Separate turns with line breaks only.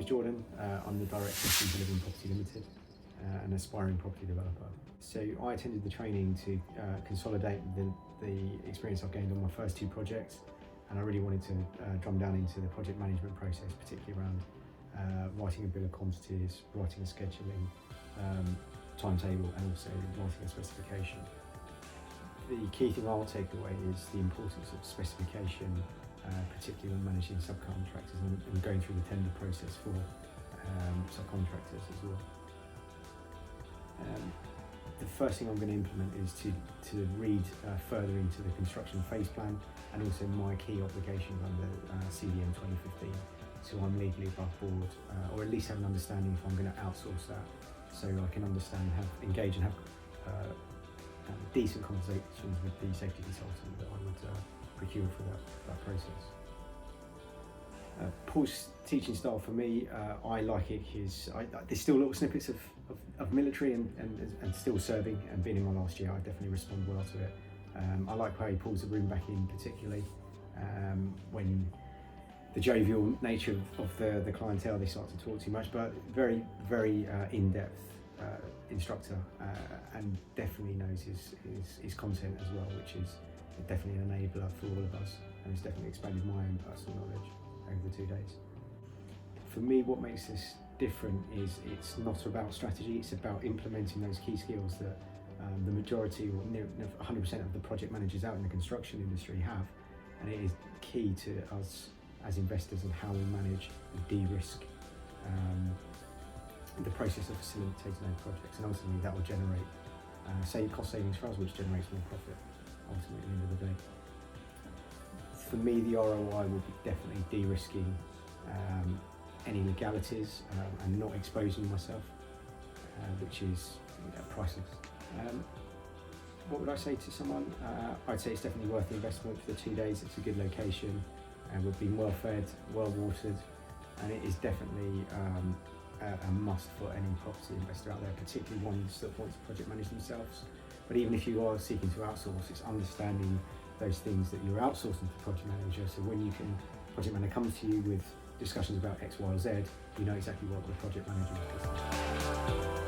Jordan. I'm the director of Simple Living Property Limited, an aspiring property developer. So I attended the training to consolidate the experience I've gained on my first two projects, and I really wanted to drum down into the project management process, particularly around writing a bill of quantities, writing a scheduling timetable, and also writing a specification. The key thing I'll take away is the importance of specification, particularly when managing subcontractors and going through the tender process for subcontractors as well. The first thing I'm going to implement is to read further into the construction phase plan and also my key obligations under CDM 2015, so I'm legally above board, or at least have an understanding if I'm going to outsource that, so I can understand, engage and have decent conversations with the safety consultant that I would procure for that process. Paul's teaching style for me, I like it. There's still little snippets of military and still serving, and being in my last year, I definitely respond well to it. I like how he pulls the room back in, particularly when the jovial nature of the clientele, they start to talk too much, but very, very in-depth instructor, and definitely knows his content as well, which is definitely an enabler for all of us, and it's definitely expanded my own personal knowledge over the 2 days. For me, what makes this different is it's not about strategy, it's about implementing those key skills that the majority, or near 100% of the project managers out in the construction industry have, and it is key to us as investors in how we manage and de-risk the process of facilitating those projects, and ultimately that will generate cost savings for us, which generates more profit ultimately at the end of the day. For me, the ROI will be definitely de-risking any legalities and not exposing myself, which is priceless. What would I say to someone? I'd say it's definitely worth the investment for the 2 days. It's a good location, and we've been well fed, well watered, and it is definitely a must for any property investor out there, particularly ones that want to project manage themselves. But even if you are seeking to outsource, it's understanding those things that you're outsourcing to the project manager, so when project manager comes to you with discussions about X, Y, or Z, you know exactly what the project manager is discussing.